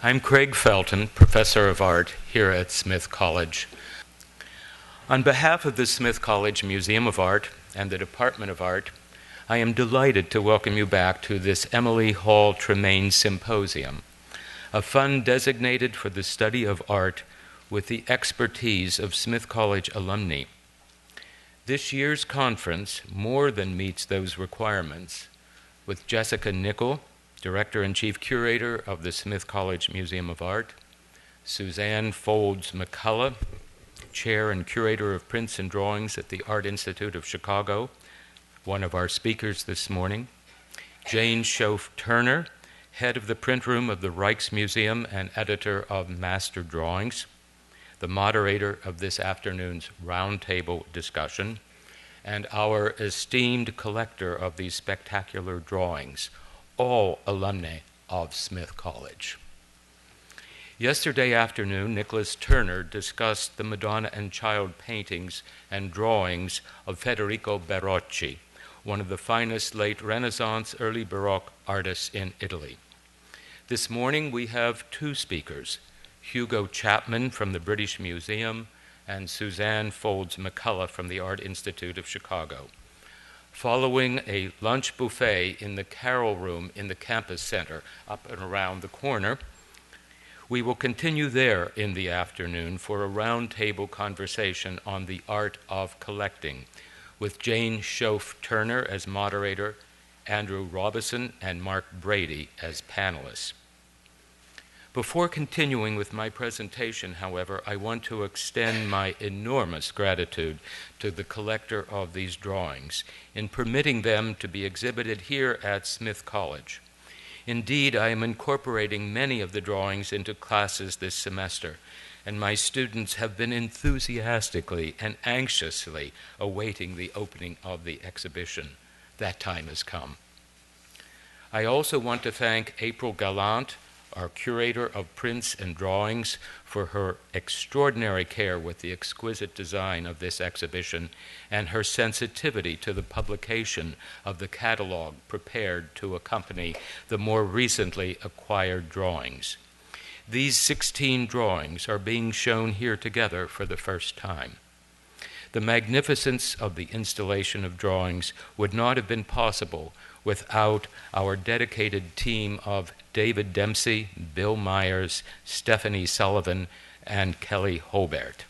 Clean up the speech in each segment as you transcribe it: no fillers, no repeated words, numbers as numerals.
I'm Craig Felton, Professor of Art here at Smith College. On behalf of the Smith College Museum of Art and the Department of Art, I am delighted to welcome you back to this Emily Hall Tremaine Symposium, a fund designated for the study of art with the expertise of Smith College alumni. This year's conference more than meets those requirements, with Jessica Nickel, Director and Chief Curator of the Smith College Museum of Art, Suzanne Folds McCullough, Chair and Curator of Prints and Drawings at the Art Institute of Chicago, one of our speakers this morning, Jane Schoaf Turner, Head of the Print Room of the Rijksmuseum and Editor of Master Drawings, the moderator of this afternoon's roundtable discussion, and our esteemed collector of these spectacular drawings, all alumni of Smith College. Yesterday afternoon, Nicholas Turner discussed the Madonna and Child paintings and drawings of Federico Barocci, one of the finest late Renaissance, early Baroque artists in Italy. This morning we have two speakers, Hugo Chapman from the British Museum and Suzanne Folds McCullough from the Art Institute of Chicago. Following a lunch buffet in the Carroll Room in the Campus Center up and around the corner, we will continue there in the afternoon for a roundtable conversation on the art of collecting, with Jane Schoaf Turner as moderator, Andrew Robison and Mark Brady as panelists. Before continuing with my presentation, however, I want to extend my enormous gratitude to the collector of these drawings in permitting them to be exhibited here at Smith College. Indeed, I am incorporating many of the drawings into classes this semester, and my students have been enthusiastically and anxiously awaiting the opening of the exhibition. That time has come. I also want to thank April Gallant, our curator of prints and drawings, for her extraordinary care with the exquisite design of this exhibition and her sensitivity to the publication of the catalog prepared to accompany the more recently acquired drawings. These 16 drawings are being shown here together for the first time. The magnificence of the installation of drawings would not have been possible without our dedicated team of David Dempsey, Bill Myers, Stephanie Sullivan, and Kelly Hobart.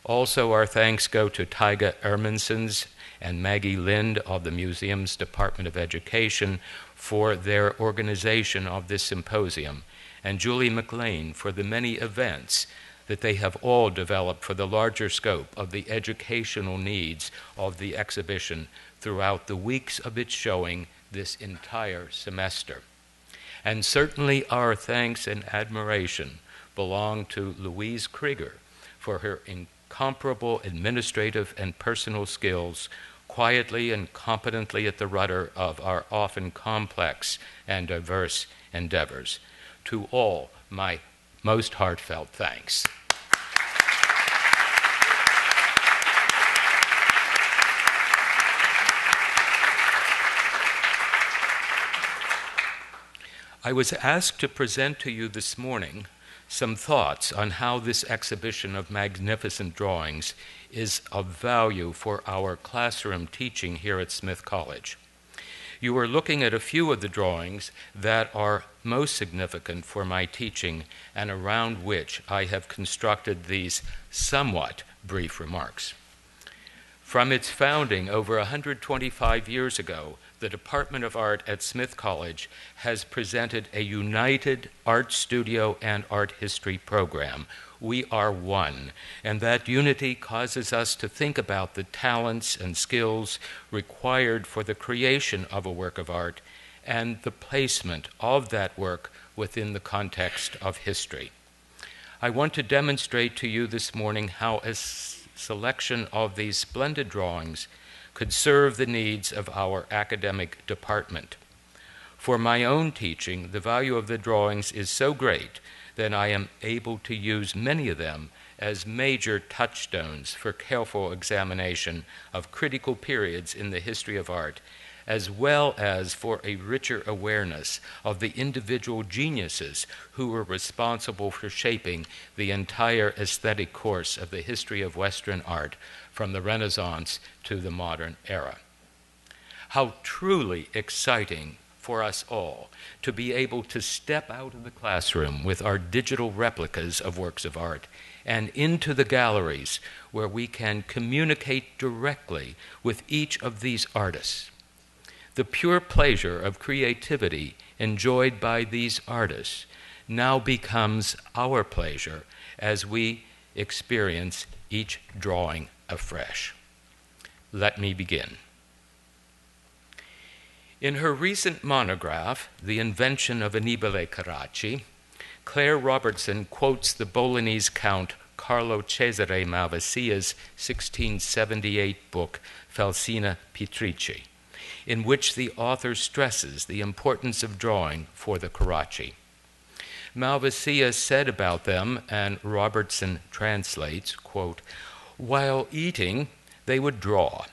Also, our thanks go to Tyga Ermansons and Maggie Lind of the museum's Department of Education for their organization of this symposium, and Julie McLean for the many events that they have all developed for the larger scope of the educational needs of the exhibition throughout the weeks of its showing this entire semester. And certainly our thanks and admiration belong to Louise Krieger for her incomparable administrative and personal skills, quietly and competently at the rudder of our often complex and diverse endeavors. To all, my most heartfelt thanks. I was asked to present to you this morning some thoughts on how this exhibition of magnificent drawings is of value for our classroom teaching here at Smith College. You are looking at a few of the drawings that are most significant for my teaching and around which I have constructed these somewhat brief remarks. From its founding over 125 years ago, the Department of Art at Smith College has presented a united art studio and art history program. We are one, and that unity causes us to think about the talents and skills required for the creation of a work of art and the placement of that work within the context of history. I want to demonstrate to you this morning how a selection of these splendid drawings could serve the needs of our academic department. For my own teaching, the value of the drawings is so great that I am able to use many of them as major touchstones for careful examination of critical periods in the history of art as well as for a richer awareness of the individual geniuses who were responsible for shaping the entire aesthetic course of the history of Western art from the Renaissance to the modern era. How truly exciting for us all to be able to step out of the classroom with our digital replicas of works of art and into the galleries where we can communicate directly with each of these artists. The pure pleasure of creativity enjoyed by these artists now becomes our pleasure as we experience each drawing afresh. Let me begin. In her recent monograph, The Invention of Annibale Carracci, Claire Robertson quotes the Bolognese Count Carlo Cesare Malvasia's 1678 book, Falsina Pietrici, in which the author stresses the importance of drawing for the Carracci. Malvasia said about them, and Robertson translates, quote, "While eating, they would draw,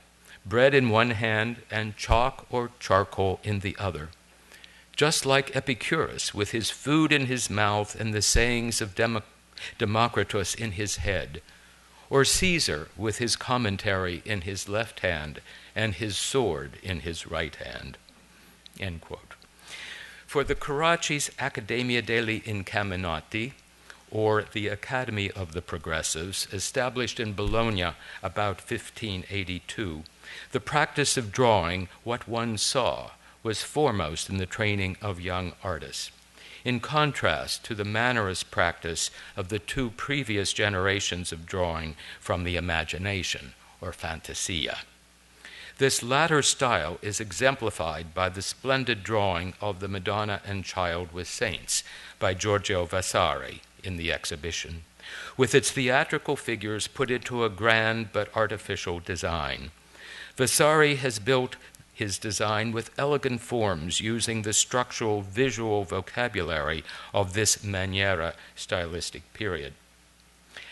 bread in one hand and chalk or charcoal in the other, just like Epicurus with his food in his mouth and the sayings of Democritus in his head, or Caesar with his commentary in his left hand and his sword in his right hand." End quote. For the Carracci's Accademia degli Incaminati, or the Academy of the Progressives, established in Bologna about 1582, the practice of drawing what one saw was foremost in the training of young artists, in contrast to the mannerist practice of the two previous generations of drawing from the imagination, or fantasia. This latter style is exemplified by the splendid drawing of the Madonna and Child with Saints by Giorgio Vasari in the exhibition, with its theatrical figures put into a grand but artificial design. Vasari has built his design with elegant forms using the structural visual vocabulary of this Maniera stylistic period.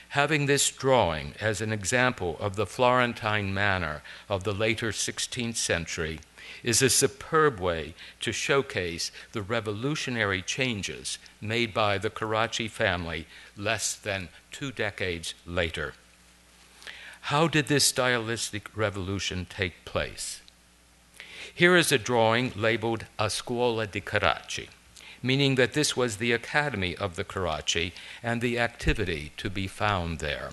Having this drawing as an example of the Florentine manner of the later 16th century is a superb way to showcase the revolutionary changes made by the Carracci family less than 2 decades later. How did this stylistic revolution take place? Here is a drawing labeled A Scuola di Carracci, meaning that this was the academy of the Carracci and the activity to be found there.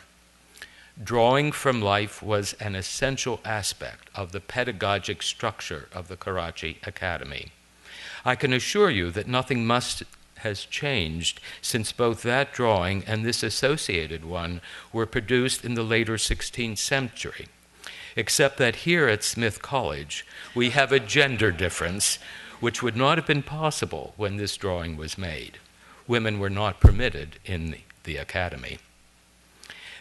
Drawing from life was an essential aspect of the pedagogic structure of the Carracci Academy. I can assure you that nothing has changed since both that drawing and this associated one were produced in the later 16th century, except that here at Smith College we have a gender difference which would not have been possible when this drawing was made. Women were not permitted in the academy.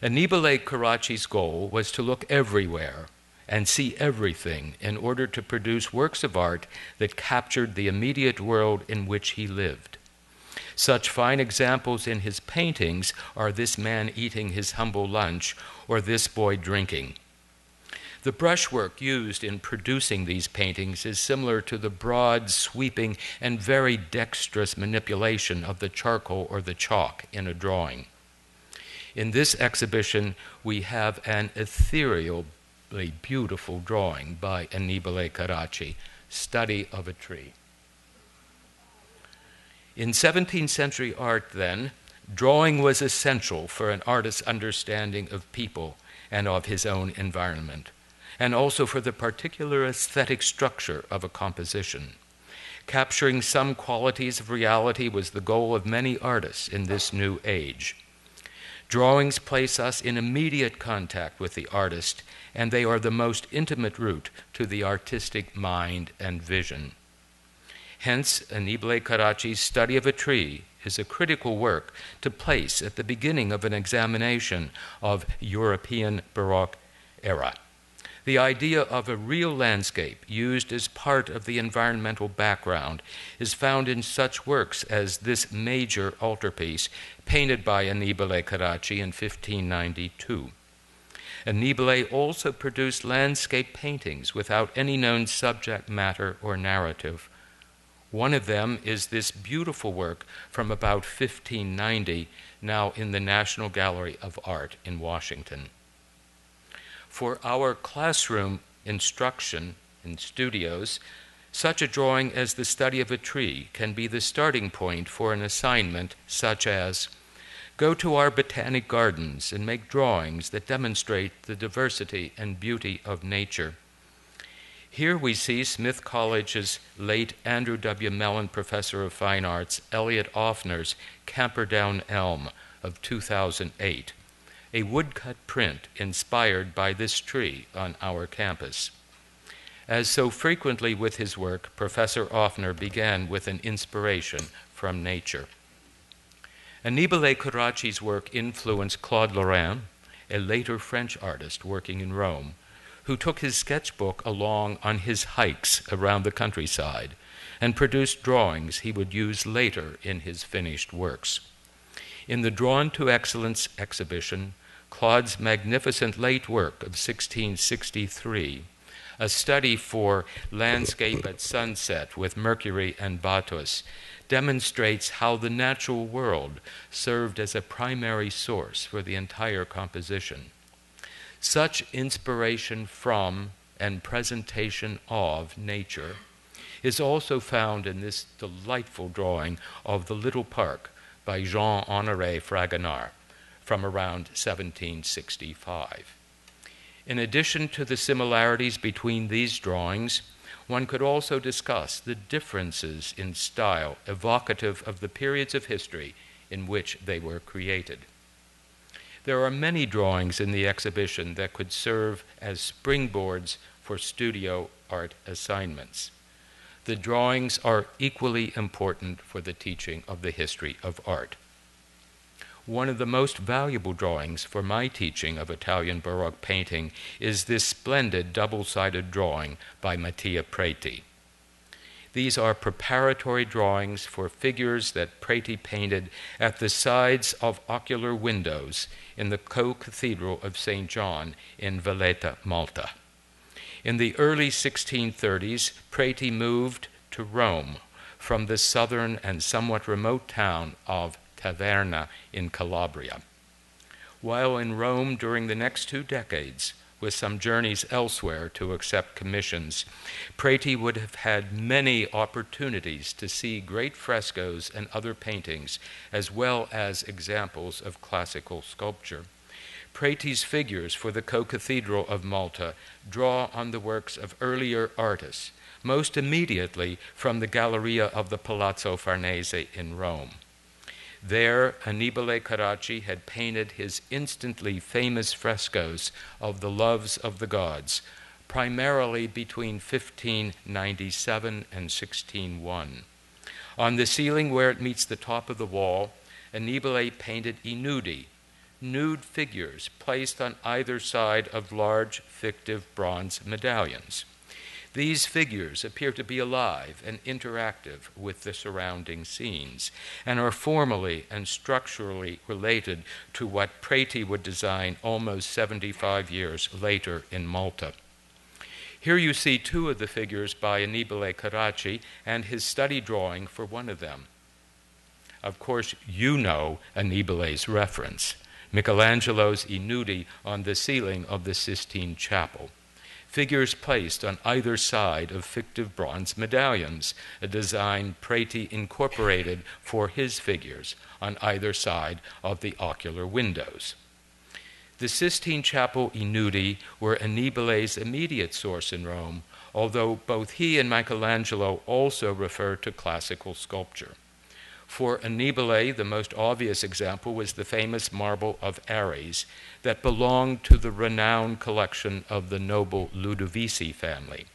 Annibale Carracci's goal was to look everywhere and see everything in order to produce works of art that captured the immediate world in which he lived. Such fine examples in his paintings are this man eating his humble lunch or this boy drinking. The brushwork used in producing these paintings is similar to the broad, sweeping, and very dexterous manipulation of the charcoal or the chalk in a drawing. In this exhibition, we have an ethereally beautiful drawing by Annibale Carracci, Study of a Tree. In 17th century art, then, drawing was essential for an artist's understanding of people and of his own environment, and also for the particular aesthetic structure of a composition. Capturing some qualities of reality was the goal of many artists in this new age. Drawings place us in immediate contact with the artist, and they are the most intimate route to the artistic mind and vision. Hence, Annibale Carracci's Study of a Tree is a critical work to place at the beginning of an examination of European Baroque era. The idea of a real landscape used as part of the environmental background is found in such works as this major altarpiece painted by Annibale Carracci in 1592. Annibale also produced landscape paintings without any known subject matter or narrative. One of them is this beautiful work from about 1590, now in the National Gallery of Art in Washington. For our classroom instruction in studios, such a drawing as the study of a tree can be the starting point for an assignment such as, go to our botanic gardens and make drawings that demonstrate the diversity and beauty of nature. Here we see Smith College's late Andrew W. Mellon Professor of Fine Arts, Elliot Offner's Camperdown Elm of 2008, a woodcut print inspired by this tree on our campus. As so frequently with his work, Professor Offner began with an inspiration from nature. Annibale Carracci's work influenced Claude Lorrain, a later French artist working in Rome, who took his sketchbook along on his hikes around the countryside and produced drawings he would use later in his finished works. In the Drawn to Excellence exhibition, Claude's magnificent late work of 1663, a study for landscape at sunset with Mercury and Bathos, demonstrates how the natural world served as a primary source for the entire composition. Such inspiration from and presentation of nature is also found in this delightful drawing of the Little Park by Jean-Honoré Fragonard from around 1765. In addition to the similarities between these drawings, one could also discuss the differences in style evocative of the periods of history in which they were created. There are many drawings in the exhibition that could serve as springboards for studio art assignments. The drawings are equally important for the teaching of the history of art. One of the most valuable drawings for my teaching of Italian Baroque painting is this splendid double-sided drawing by Mattia Preti. These are preparatory drawings for figures that Preti painted at the sides of ocular windows in the co-cathedral of St. John in Valletta, Malta. In the early 1630s, Preti moved to Rome from the southern and somewhat remote town of Taverna in Calabria. While in Rome during the next 2 decades, with some journeys elsewhere to accept commissions, Preti would have had many opportunities to see great frescoes and other paintings, as well as examples of classical sculpture. Preti's figures for the co-cathedral of Malta draw on the works of earlier artists, most immediately from the Galleria of the Palazzo Farnese in Rome. There, Annibale Carracci had painted his instantly famous frescoes of the Loves of the Gods, primarily between 1597 and 1601. On the ceiling where it meets the top of the wall, Annibale painted I nudi, nude figures placed on either side of large fictive bronze medallions. These figures appear to be alive and interactive with the surrounding scenes and are formally and structurally related to what Preti would design almost 75 years later in Malta. Here you see 2 of the figures by Annibale Carracci and his study drawing for one of them. Of course, you know Annibale's reference, Michelangelo's I nudi on the ceiling of the Sistine Chapel. Figures placed on either side of fictive bronze medallions, a design Preti incorporated for his figures on either side of the ocular windows. The Sistine Chapel I nudi were Annibale's immediate source in Rome, although both he and Michelangelo also refer to classical sculpture. For Annibale, the most obvious example was the famous marble of Ares that belonged to the renowned collection of the noble Ludovisi family.